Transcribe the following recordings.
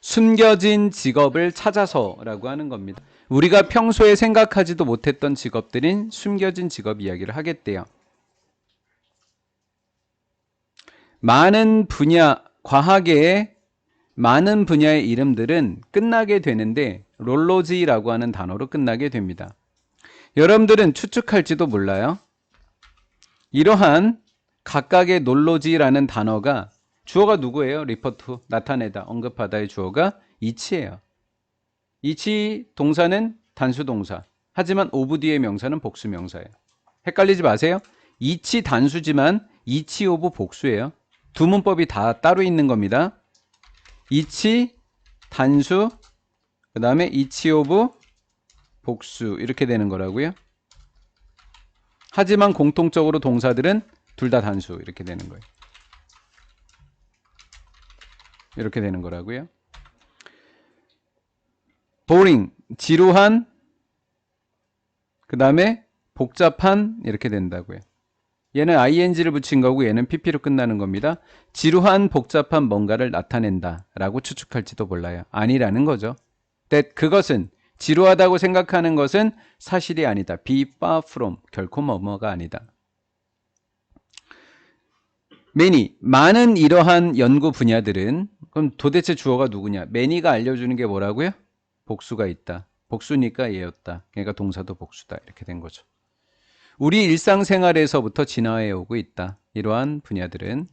숨겨진 직업을 찾아서라고 하는 겁니다. 우리가 평소에 생각하지도 못했던 직업들인 숨겨진 직업 이야기를 하겠대요. 많은 분야, 과학계의 많은 분야의 이름들은 끝나게 되는데 롤로지라고 하는 단어로 끝나게 됩니다. 여러분들은 추측할지도 몰라요. 이러한 각각의 롤로지라는 단어가 주어가 누구예요? 리퍼트, 나타내다, 언급하다의 주어가 이치예요. 이치 동사는 단수동사. 하지만 오브 뒤의 명사는 복수명사예요. 헷갈리지 마세요. 이치 단수지만 이치 오브 복수예요. 두 문법이 다 따로 있는 겁니다. 이치 단수, 그 다음에 이치 오브 복수 이렇게 되는 거라고요. 하지만 공통적으로 동사들은 둘 다 단수 이렇게 되는 거예요. 이렇게 되는 거라고요. boring, 지루한, 그 다음에 복잡한 이렇게 된다고요. 얘는 ing를 붙인 거고 얘는 pp로 끝나는 겁니다. 지루한 복잡한 뭔가를 나타낸다 라고 추측할지도 몰라요. 아니라는 거죠. that 그것은 지루하다고 생각하는 것은 사실이 아니다. be far from 결코 뭐뭐가 아니다. many 많은 이러한 연구 분야들은 그럼 도대체 주어가 누구냐? many가 알려주는 게 뭐라고요? 복수가 있다. 복수니까 얘였다. 그러니까 동사도 복수다. 이렇게 된 거죠. 우리 일상생활에서부터 진화해 오고 있다. 이러한 분야들은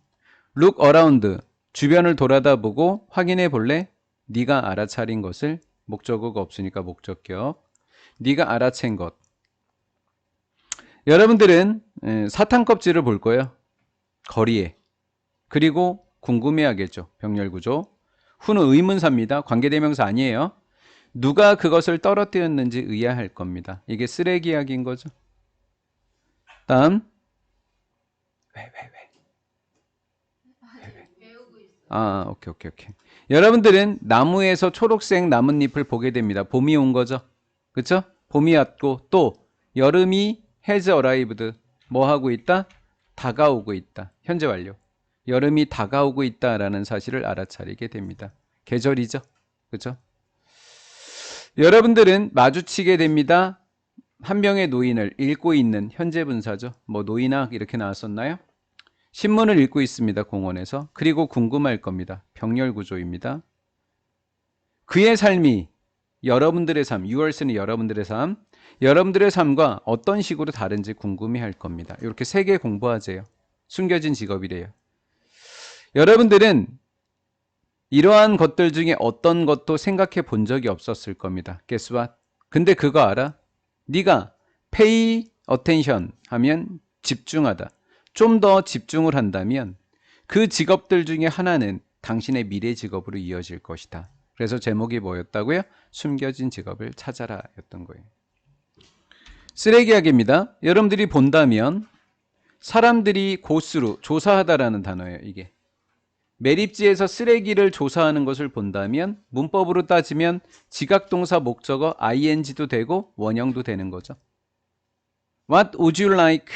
look around 주변을 돌아다보고 확인해 볼래? 네가 알아차린 것을 목적어가 없으니까 목적격 네가 알아챈 것. 여러분들은 사탕 껍질을 볼 거예요. 거리에. 그리고 궁금해하겠죠. 병렬구조. 후는 의문사입니다. 관계대명사 아니에요. 누가 그것을 떨어뜨렸는지 의아할 겁니다. 이게 쓰레기 이야기인 거죠. 다음. 왜? 오케이. 여러분들은 나무에서 초록색 나뭇잎을 보게 됩니다. 봄이 온 거죠. 그쵸? 봄이 왔고 또 여름이 has arrived. 뭐 하고 있다? 다가오고 있다. 현재 완료. 여름이 다가오고 있다라는 사실을 알아차리게 됩니다. 계절이죠. 그쵸? 여러분들은 마주치게 됩니다. 한 명의 노인을 읽고 있는 현재 분사죠. 뭐 노인학 이렇게 나왔었나요? 신문을 읽고 있습니다. 공원에서. 그리고 궁금할 겁니다. 병렬 구조입니다. 그의 삶이 여러분들의 삶, 6월스는 여러분들의 삶, 여러분들의 삶과 어떤 식으로 다른지 궁금해할 겁니다. 이렇게 3개 공부하세요. 숨겨진 직업이래요. 여러분들은 이러한 것들 중에 어떤 것도 생각해 본 적이 없었을 겁니다. Guess what? 근데 그거 알아? 네가 pay attention 하면 집중하다. 좀 더 집중을 한다면 그 직업들 중에 하나는 당신의 미래 직업으로 이어질 것이다. 그래서 제목이 뭐였다고요? 숨겨진 직업을 찾아라 였던 거예요. 쓰레기약입니다. 여러분들이 본다면 사람들이 고스로 조사하다라는 단어예요. 이게 매립지에서 쓰레기를 조사하는 것을 본다면 문법으로 따지면 지각동사 목적어 ing도 되고 원형도 되는 거죠. What would you like?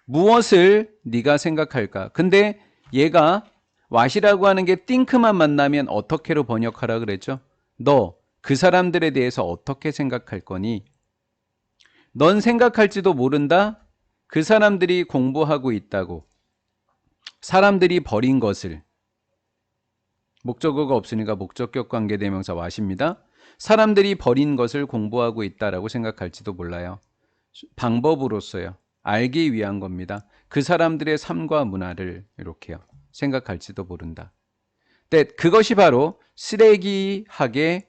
무엇을 네가 생각할까? 근데 얘가 what이라고 하는 게 think만 만나면 어떻게로 번역하라 그랬죠? 너 그 사람들에 대해서 어떻게 생각할 거니? 넌 생각할지도 모른다? 그 사람들이 공부하고 있다고. 사람들이 버린 것을. 목적어가 없으니까 목적격 관계대명사 what입니다. 사람들이 버린 것을 공부하고 있다라고 생각할지도 몰라요. 방법으로서요. 알기 위한 겁니다. 그 사람들의 삶과 문화를 이렇게요. 생각할지도 모른다. 근데 그것이 바로 쓰레기학에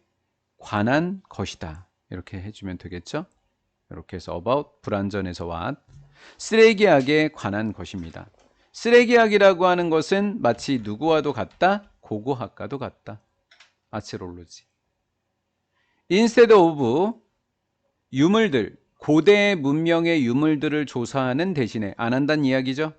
관한 것이다. 이렇게 해주면 되겠죠? 이렇게 해서 about, 불완전에서 what. 쓰레기학에 관한 것입니다. 쓰레기학이라고 하는 것은 마치 누구와도 같다? 고고학과도 같다. 아치롤로지. instead of 유물들, 고대 문명의 유물들을 조사하는 대신에 안 한다는 이야기죠.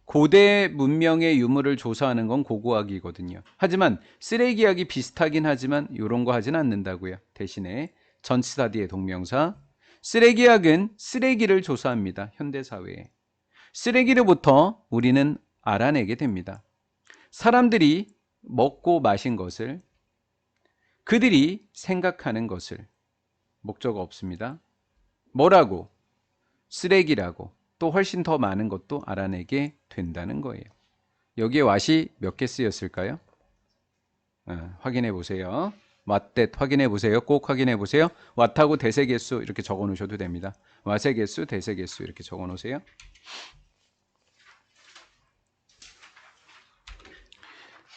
고대 문명의 유물을 조사하는 건 고고학이거든요. 하지만 쓰레기학이 비슷하긴 하지만 이런 거 하진 않는다고요. 대신에 전치사디의 동명사. 쓰레기학은 쓰레기를 조사합니다. 현대사회에. 쓰레기로부터 우리는 알아내게 됩니다. 사람들이 먹고 마신 것을 그들이 생각하는 것을 목적어 없습니다. 뭐라고? 쓰레기라고. 또 훨씬 더 많은 것도 알아내게 된다는 거예요. 여기에 what이 몇 개 쓰였을까요? 확인해 보세요. what that 확인해 보세요. 꼭 확인해 보세요. what하고 대세 개수 이렇게 적어 놓으셔도 됩니다. what의 개수, 대세 개수 이렇게 적어 놓으세요.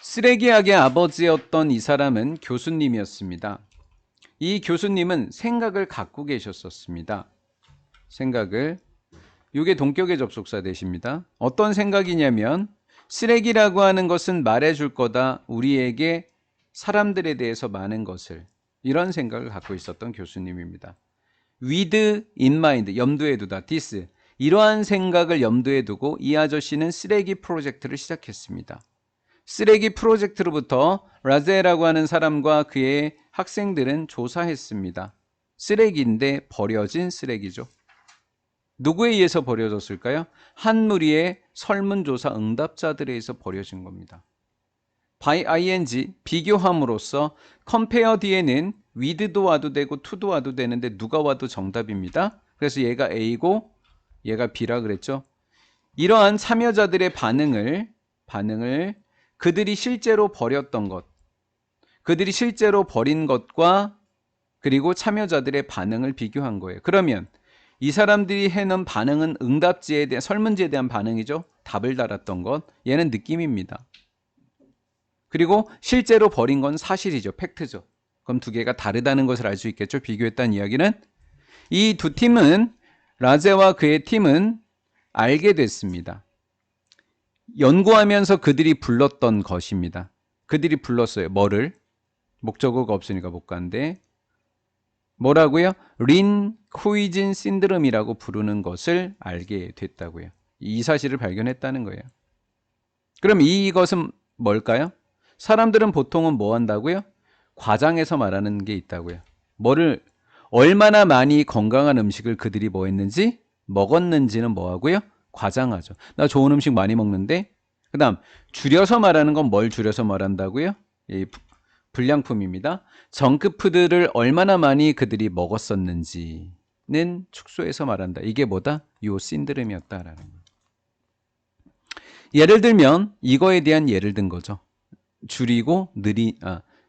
쓰레기학의 아버지였던 이 사람은 교수님이었습니다. 이 교수님은 생각을 갖고 계셨었습니다. 생각을. 이게 동격의 접속사 대십니다. 어떤 생각이냐면 쓰레기라고 하는 것은 말해줄 거다. 우리에게 사람들에 대해서 많은 것을. 이런 생각을 갖고 있었던 교수님입니다. with in mind, 염두에 두다. this. 이러한 생각을 염두에 두고 이 아저씨는 쓰레기 프로젝트를 시작했습니다. 쓰레기 프로젝트로부터 라제라고 하는 사람과 그의 학생들은 조사했습니다. 쓰레기인데 버려진 쓰레기죠. 누구에 의해서 버려졌을까요? 한 무리의 설문조사 응답자들에 의해서 버려진 겁니다. by ing, 비교함으로써 compare 뒤에는 with도 와도 되고 to도 와도 되는데 누가 와도 정답입니다. 그래서 얘가 A고 얘가 B라 그랬죠. 이러한 참여자들의 반응을 그들이 실제로 버렸던 것, 그들이 실제로 버린 것과 그리고 참여자들의 반응을 비교한 거예요. 그러면 이 사람들이 해놓은 반응은 응답지에 대한 설문지에 대한 반응이죠. 답을 달았던 것. 얘는 느낌입니다. 그리고 실제로 버린 건 사실이죠. 팩트죠. 그럼 두 개가 다르다는 것을 알 수 있겠죠. 비교했다는 이야기는. 이 두 팀은 라제와 그의 팀은 알게 됐습니다. 연구하면서 그들이 불렀던 것입니다. 그들이 불렀어요. 뭐를? 목적어가 없으니까 못 간대. 뭐라고요? 린 쿠이진 신드롬이라고 부르는 것을 알게 됐다고요. 이 사실을 발견했다는 거예요. 그럼 이것은 뭘까요? 사람들은 보통은 뭐 한다고요? 과장해서 말하는 게 있다고요. 뭐를 얼마나 많이 건강한 음식을 그들이 뭐 했는지 먹었는지는 뭐 하고요? 과장하죠. 나 좋은 음식 많이 먹는데. 그다음 줄여서 말하는 건 뭘 줄여서 말한다고요? 불량품입니다. 정크푸드를 얼마나 많이 그들이 먹었었는지는 축소해서 말한다. 이게 뭐다? 요 신드롬이었다라는 거예요. 예를 들면 이거에 대한 예를 든 거죠.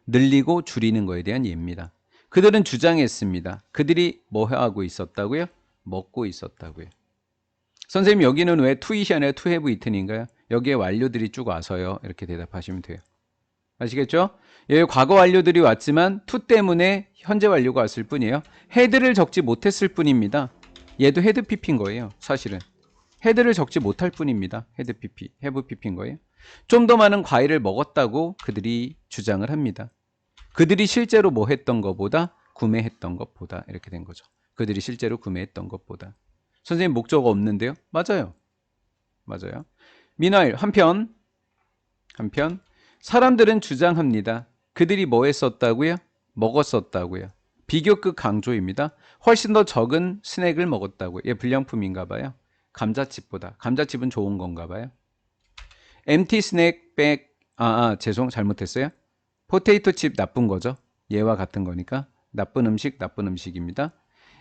늘리고 줄이는 거에 대한 예입니다. 그들은 주장했습니다. 그들이 뭐 하고 있었다고요? 먹고 있었다고요. 선생님 여기는 왜 투잇이 아니라 투해브 이튼인가요? 여기에 완료들이 쭉 와서요. 이렇게 대답하시면 돼요. 아시겠죠? 여기 과거 완료들이 왔지만 투 때문에 현재 완료가 왔을 뿐이에요. 헤드를 적지 못했을 뿐입니다. 얘도 헤드 PP인 거예요. 사실은. 헤드를 적지 못할 뿐입니다. 헤드 PP, 해브 PP인 거예요. 좀 더 많은 과일을 먹었다고 그들이 주장을 합니다. 그들이 실제로 뭐 했던 것보다 구매했던 것보다 이렇게 된 거죠. 그들이 실제로 구매했던 것보다. 선생님 목적어 없는데요? 맞아요. 맞아요. 미나일 한편 사람들은 주장합니다. 그들이 뭐 했었다고요? 먹었었다고요. 비교급 강조입니다. 훨씬 더 적은 스낵을 먹었다고요. 얘 불량품인가 봐요. 감자칩보다. 감자칩은 좋은 건가 봐요. empty snack bag. 죄송 잘못했어요. 포테이토 칩 나쁜 거죠. 얘와 같은 거니까. 나쁜 음식입니다.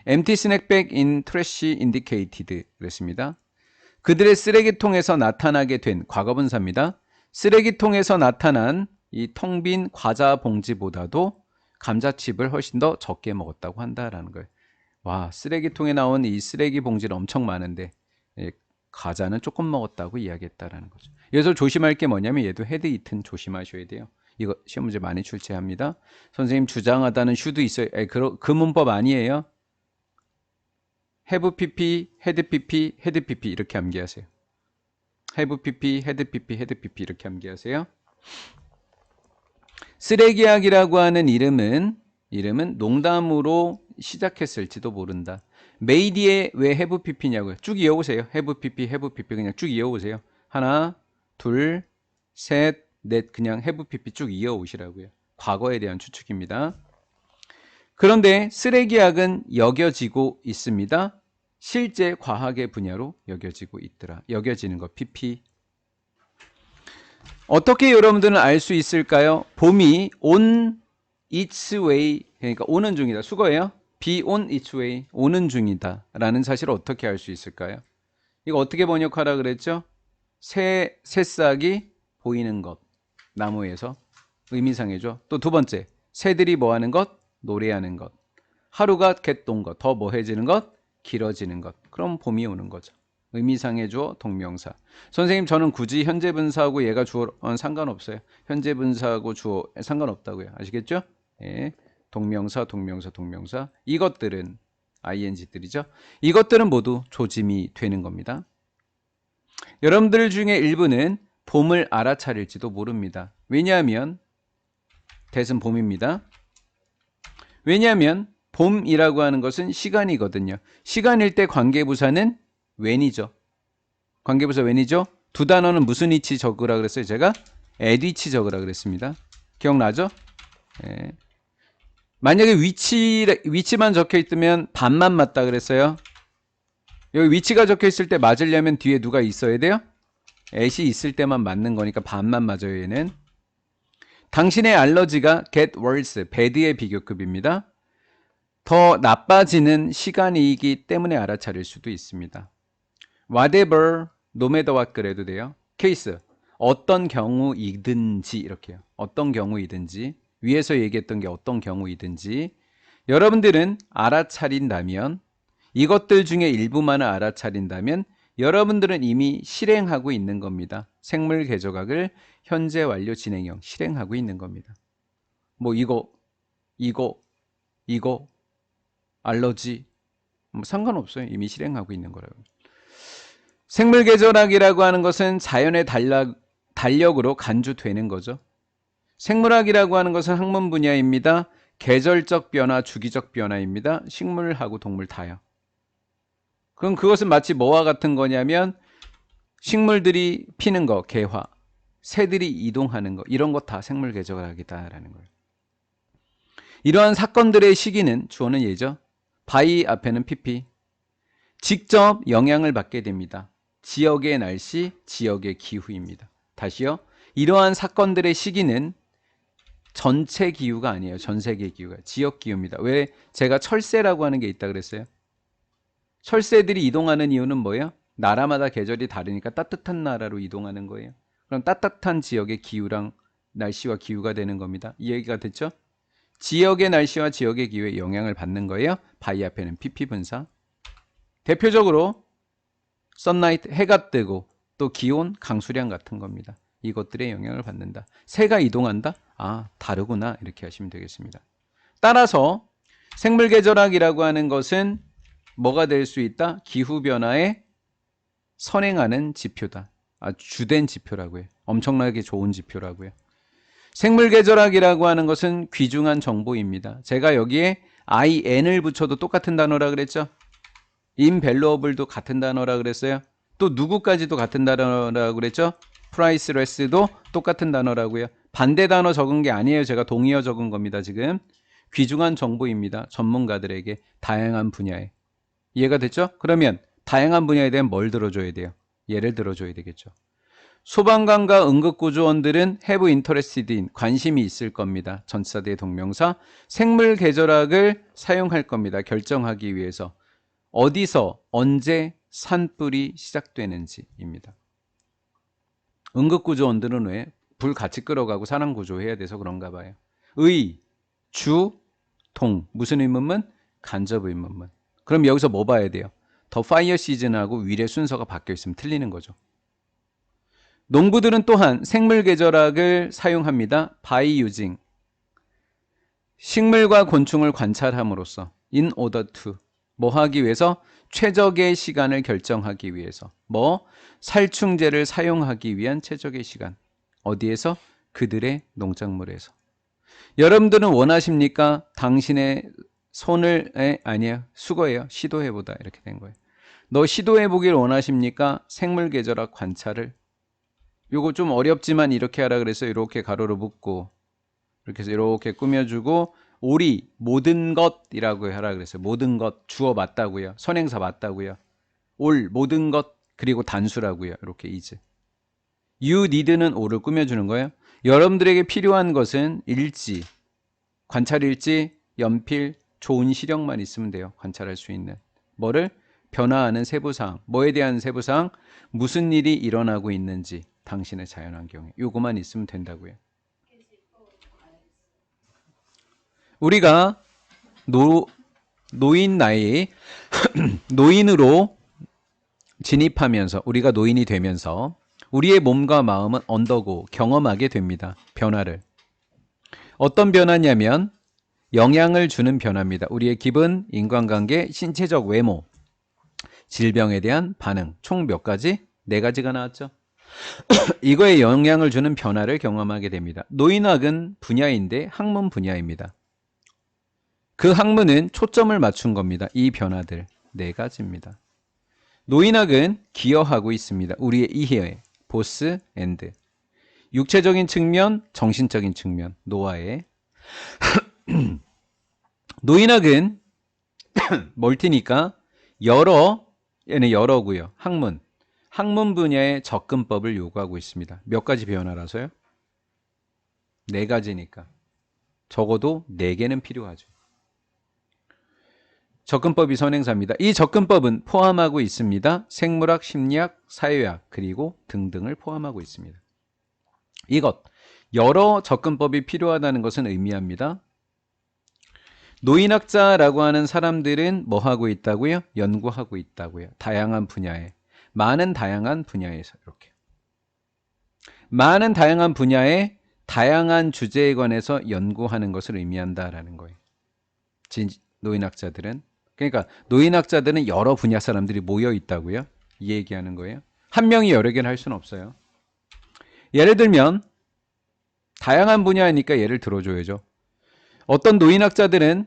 empty snack bag in trash indicated 그랬습니다. 그들의 쓰레기통에서 나타나게 된 과거분사입니다. 쓰레기통에서 나타난 이 텅 빈 과자 봉지보다도 감자칩을 훨씬 더 적게 먹었다고 한다라는 거예요. 와, 쓰레기통에 나온 이 쓰레기 봉지는 엄청 많은데 과자는 조금 먹었다고 이야기했다라는 거죠. 여기서 조심할 게 뭐냐면 얘도 헤드 이튼 조심하셔야 돼요. 이거 시험 문제 많이 출제합니다. 선생님 주장하다는 슈도 있어요. 그 문법 아니에요. have pp, head pp, head pp 이렇게 암기하세요. have pp, head pp, head pp 이렇게 암기하세요. 쓰레기약이라고 하는 이름은 농담으로 시작했을지도 모른다. 메이디에 왜 have pp냐고요. 쭉 이어오세요. have pp, have pp 그냥 쭉 이어오세요. 하나, 둘, 셋, 넷 그냥 have pp 쭉 이어오시라고요. 과거에 대한 추측입니다. 그런데 쓰레기약은 여겨지고 있습니다. 실제 과학의 분야로 여겨지고 있더라. 여겨지는 거 PP. 어떻게 여러분들은 알 수 있을까요? 봄이 온 its way, 그러니까 오는 중이다. 수거예요. be on its way, 오는 중이다 라는 사실을 어떻게 알 수 있을까요? 이거 어떻게 번역하라 그랬죠? 새싹이 보이는 것, 나무에서. 의미상이죠. 또 두 번째, 새들이 뭐 하는 것? 노래하는 것. 하루가 개똥 것, 더 뭐해지는 것? 길어지는 것. 그럼 봄이 오는 거죠. 의미상의 주어, 동명사. 선생님, 저는 굳이 현재 분사하고 얘가 주어 상관없어요. 현재 분사하고 주어 상관없다고요. 아시겠죠? 예. 동명사, 동명사, 동명사. 이것들은 ing들이죠. 이것들은 모두 조짐이 되는 겁니다. 여러분들 중에 일부는 봄을 알아차릴지도 모릅니다. 왜냐하면 대신 봄입니다. 왜냐하면 봄이라고 하는 것은 시간이거든요. 시간일 때 관계부사는 when이죠. 관계부사 when이죠. 두 단어는 무슨 위치 적으라 그랬어요? 제가 at 위치 적으라 그랬습니다. 기억나죠? 예. 만약에 위치만 적혀 있으면 반만 맞다 그랬어요. 여기 위치가 적혀 있을 때 맞으려면 뒤에 누가 있어야 돼요? at이 있을 때만 맞는 거니까 반만 맞아요, 얘는. 당신의 알러지가 get worse, bad의 비교급입니다. 더 나빠지는 시간이기 때문에 알아차릴 수도 있습니다. whatever, no matter what 그래도 돼요. 케이스, 어떤 경우이든지 이렇게요. 어떤 경우이든지, 위에서 얘기했던 게 어떤 경우이든지 여러분들은 알아차린다면, 이것들 중에 일부만을 알아차린다면 여러분들은 이미 실행하고 있는 겁니다. 생물 계조각을 현재 완료 진행형 실행하고 있는 겁니다. 뭐 이거 알러지 뭐 상관없어요. 이미 실행하고 있는 거라고. 생물 계조학이라고 하는 것은 자연의 달력으로 간주되는 거죠. 생물학이라고 하는 것은 학문 분야입니다. 계절적 변화, 주기적 변화입니다. 식물하고 동물 다요. 그럼 그것은 마치 뭐와 같은 거냐면 식물들이 피는 거, 개화, 새들이 이동하는 거, 이런 거 다 생물 계절학이다라는 거예요. 이러한 사건들의 시기는 주어는 예죠. by 앞에는 pp. 직접 영향을 받게 됩니다. 지역의 날씨, 지역의 기후입니다. 다시요. 이러한 사건들의 시기는 전체 기후가 아니에요. 전 세계 기후가. 지역 기후입니다. 왜 제가 철새라고 하는 게 있다 그랬어요? 철새들이 이동하는 이유는 뭐예요? 나라마다 계절이 다르니까 따뜻한 나라로 이동하는 거예요. 그럼 따뜻한 지역의 기후랑 날씨와 기후가 되는 겁니다. 이 얘기가 됐죠? 지역의 날씨와 지역의 기후에 영향을 받는 거예요. by 앞에는 pp 분사. 대표적으로 sunlight, 해가 뜨고 또 기온, 강수량 같은 겁니다. 이것들의 영향을 받는다. 새가 이동한다? 아, 다르구나. 이렇게 하시면 되겠습니다. 따라서 생물계절학이라고 하는 것은 뭐가 될 수 있다? 기후변화에 선행하는 지표다. 아주 주된 지표라고요. 엄청나게 좋은 지표라고요. 생물계절학이라고 하는 것은 귀중한 정보입니다. 제가 여기에 in을 붙여도 똑같은 단어라 그랬죠? invaluable도 같은 단어라 그랬어요. 또 누구까지도 같은 단어라 그랬죠? priceless도 똑같은 단어라고요. 반대 단어 적은 게 아니에요. 제가 동의어 적은 겁니다. 지금 귀중한 정보입니다. 전문가들에게 다양한 분야에. 이해가 됐죠? 그러면 다양한 분야에 대한 뭘 들어줘야 돼요? 예를 들어줘야 되겠죠. 소방관과 응급구조원들은 have interested in, 관심이 있을 겁니다. 전치사대의 동명사. 생물계절학을 사용할 겁니다. 결정하기 위해서. 어디서, 언제 산불이 시작되는지입니다. 응급구조원들은 왜? 불 같이 끌어가고 산안구조해야 돼서 그런가 봐요. 의, 주, 동. 무슨 의문문? 간접 의문문. 그럼 여기서 뭐 봐야 돼요? 더 파이어 시즌하고 위례 순서가 바뀌어 있으면 틀리는 거죠. 농부들은 또한 생물계절학을 사용합니다. by using. 식물과 곤충을 관찰함으로써 in order to. 뭐 하기 위해서? 최적의 시간을 결정하기 위해서. 뭐? 살충제를 사용하기 위한 최적의 시간. 어디에서? 그들의 농작물에서. 여러분들은 원하십니까? 당신의 손을 아니에요. 수거해요. 시도해보다. 이렇게 된 거예요. 너 시도해보길 원하십니까? 생물계절학 관찰을. 요거 좀 어렵지만 이렇게 하라 그래서 이렇게 가로로 묶고 이렇게 해서 이렇게 꾸며주고 오리 모든 것이라고 하라 그랬어요. 모든 것 주어 맞다고요. 선행사 맞다고요. 올 모든 것 그리고 단수라고요. 이렇게 is. you need는 올을 꾸며주는 거예요. 여러분들에게 필요한 것은 일지, 관찰일지, 연필, 좋은 시력만 있으면 돼요. 관찰할 수 있는. 뭐를? 변화하는 세부사항. 뭐에 대한 세부사항? 무슨 일이 일어나고 있는지 당신의 자연환경에. 요거만 있으면 된다고요. 우리가 노인 나이 노인으로 진입하면서 우리가 노인이 되면서 우리의 몸과 마음은 언더고 경험하게 됩니다. 변화를. 어떤 변화냐면 영향을 주는 변화입니다. 우리의 기분, 인간관계, 신체적 외모, 질병에 대한 반응. 총 몇 가지? 4가지가 나왔죠. 이거에 영향을 주는 변화를 경험하게 됩니다. 노인학은 분야인데 학문 분야입니다. 그 학문은 초점을 맞춘 겁니다. 이 변화들 4가지입니다. 노인학은 기여하고 있습니다. 우리의 이해에 보스 앤드 육체적인 측면, 정신적인 측면, 노화에 노인학은 멀티니까 얘는 여러고요. 학문 분야의 접근법을 요구하고 있습니다. 몇 가지 변화라서요? 4가지니까 적어도 4개는 필요하죠. 접근법이 선행사입니다. 이 접근법은 포함하고 있습니다. 생물학, 심리학, 사회학 그리고 등등을 포함하고 있습니다. 이것 여러 접근법이 필요하다는 것은 의미합니다. 노인학자라고 하는 사람들은 뭐 하고 있다고요? 연구하고 있다고요. 다양한 분야에 많은 다양한 분야에서 이렇게 많은 다양한 분야에 다양한 주제에 관해서 연구하는 것을 의미한다라는 거예요. 노인학자들은 그러니까 노인학자들은 여러 분야 사람들이 모여 있다고요. 이 얘기하는 거예요. 한 명이 여러 개를 할 수는 없어요. 예를 들면 다양한 분야니까 예를 들어줘야죠. 어떤 노인학자들은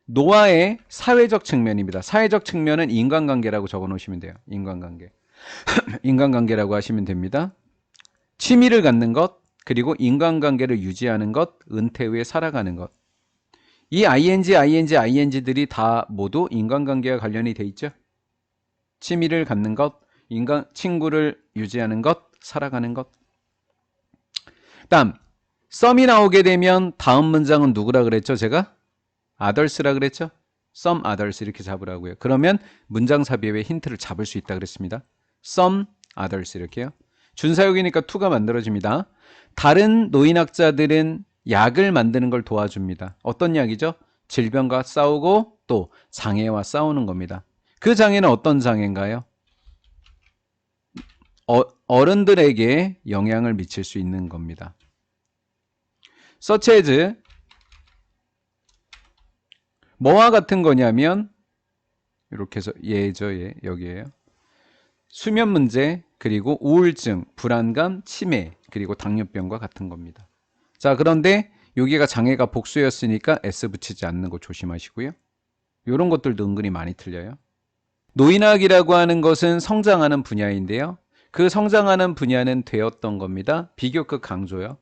노화의 사회적 측면입니다. 사회적 측면은 인간관계라고 적어놓으시면 돼요. 인간관계. 인간관계라고 하시면 됩니다. 취미를 갖는 것, 그리고 인간관계를 유지하는 것, 은퇴 후에 살아가는 것. 이 ing들이 다 모두 인간관계와 관련이 돼 있죠. 취미를 갖는 것, 친구를 유지하는 것, 살아가는 것. 다음, 썸이 나오게 되면 다음 문장은 누구라 그랬죠? 제가? others라 그랬죠? some others 이렇게 잡으라고요. 그러면 문장 삽입의 힌트를 잡을 수 있다 그랬습니다. some others 이렇게요. 준사역이니까 to가 만들어집니다. 다른 노인학자들은 약을 만드는 걸 도와줍니다. 어떤 약이죠? 질병과 싸우고 또 장애와 싸우는 겁니다. 그 장애는 어떤 장애인가요? 어른들에게 영향을 미칠 수 있는 겁니다. such as 뭐와 같은 거냐면 이렇게 해서 얘죠. 여기에요. 수면 문제, 그리고 우울증, 불안감, 치매, 그리고 당뇨병과 같은 겁니다. 자, 그런데 여기가 장애가 복수였으니까 S 붙이지 않는 거 조심하시고요. 이런 것들도 은근히 많이 틀려요. 노인학이라고 하는 것은 성장하는 분야인데요. 그 성장하는 분야는 되었던 겁니다. 비교급 강조요.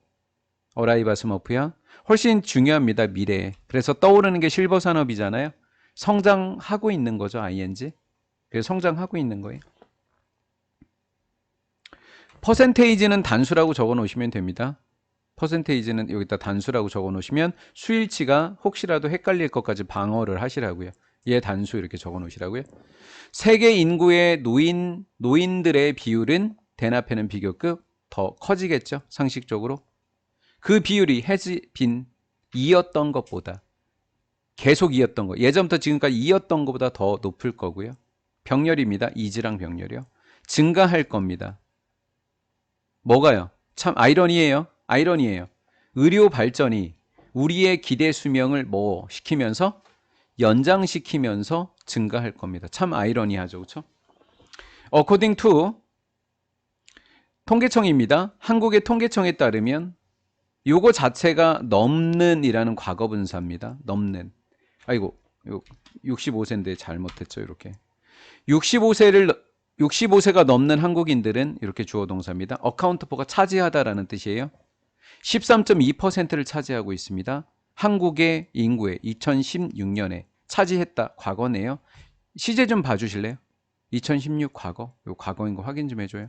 어라이바스머프야. 훨씬 중요합니다. 미래에. 그래서 떠오르는 게 실버 산업이잖아요. 성장하고 있는 거죠. ing. 그래서 성장하고 있는 거예요. 퍼센테이지는 단수라고 적어 놓으시면 됩니다. 퍼센테이지는 여기다 단수라고 적어 놓으시면 수일치가 혹시라도 헷갈릴 것까지 방어를 하시라고요. 얘 단수 이렇게 적어 놓으시라고요. 세계 인구의 노인들의 비율은 대납해는 비교급 더 커지겠죠. 상식적으로. 그 비율이 has been 2였던 것보다 계속 2였던 거. 예전부터 지금까지 2였던 것보다 더 높을 거고요. 병렬입니다. 이지랑 병렬이요. 증가할 겁니다. 뭐가요? 참 아이러니예요. 의료 발전이 우리의 기대 수명을 뭐 시키면서 연장시키면서 증가할 겁니다. 참 아이러니하죠. 그렇죠? According to 통계청입니다. 한국의 통계청에 따르면 요거 자체가 넘는 이라는 과거분사입니다. 넘는. 아이고, 65세인데 잘못했죠. 이렇게. 65세가 넘는 한국인들은 이렇게 주어 동사입니다. account for가 차지하다라는 뜻이에요. 13.2%를 차지하고 있습니다. 한국의 인구의 2016년에 차지했다. 과거네요. 시제 좀 봐주실래요? 2016 과거. 요 과거인 거 확인 좀 해줘요.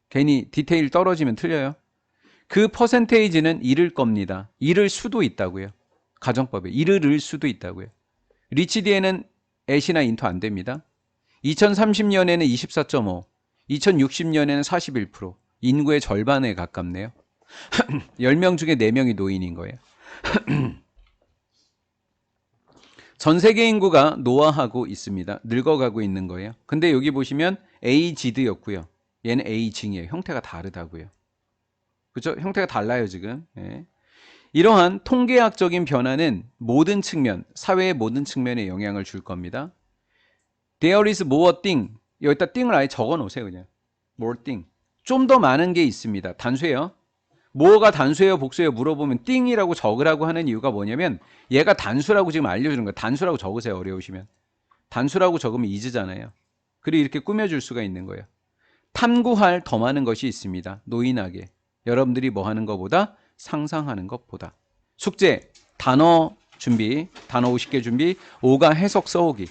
괜히 디테일 떨어지면 틀려요. 그 퍼센테이지는 잃을 겁니다. 잃을 수도 있다고요. 가정법에. 이를 을 수도 있다고요. 리치 뒤에는 at이나 into 안 됩니다. 2030년에는 24.5, 2060년에는 41%, 인구의 절반에 가깝네요. 10명 중에 4명이 노인인 거예요. 전 세계 인구가 노화하고 있습니다. 늙어가고 있는 거예요. 근데 여기 보시면 aged였고요. 얘는 aging이에요. 형태가 다르다고요. 그렇죠? 형태가 달라요, 지금. 예. 이러한 통계학적인 변화는 모든 측면, 사회의 모든 측면에 영향을 줄 겁니다. There is more thing. 여기다 thing을 아예 적어 놓으세요, 그냥. more thing. 좀 더 많은 게 있습니다. 단수예요. 뭐가 단수예요, 복수예요 물어보면 thing이라고 적으라고 하는 이유가 뭐냐면 얘가 단수라고 지금 알려주는 거예요. 단수라고 적으세요, 어려우시면. 단수라고 적으면 is잖아요. 그리고 이렇게 꾸며줄 수가 있는 거예요. 탐구할 더 많은 것이 있습니다. 노인하게. 여러분들이 뭐 하는 것보다 상상하는 것보다. 숙제, 단어 준비, 단어 50개 준비, 5가 해석 써오기.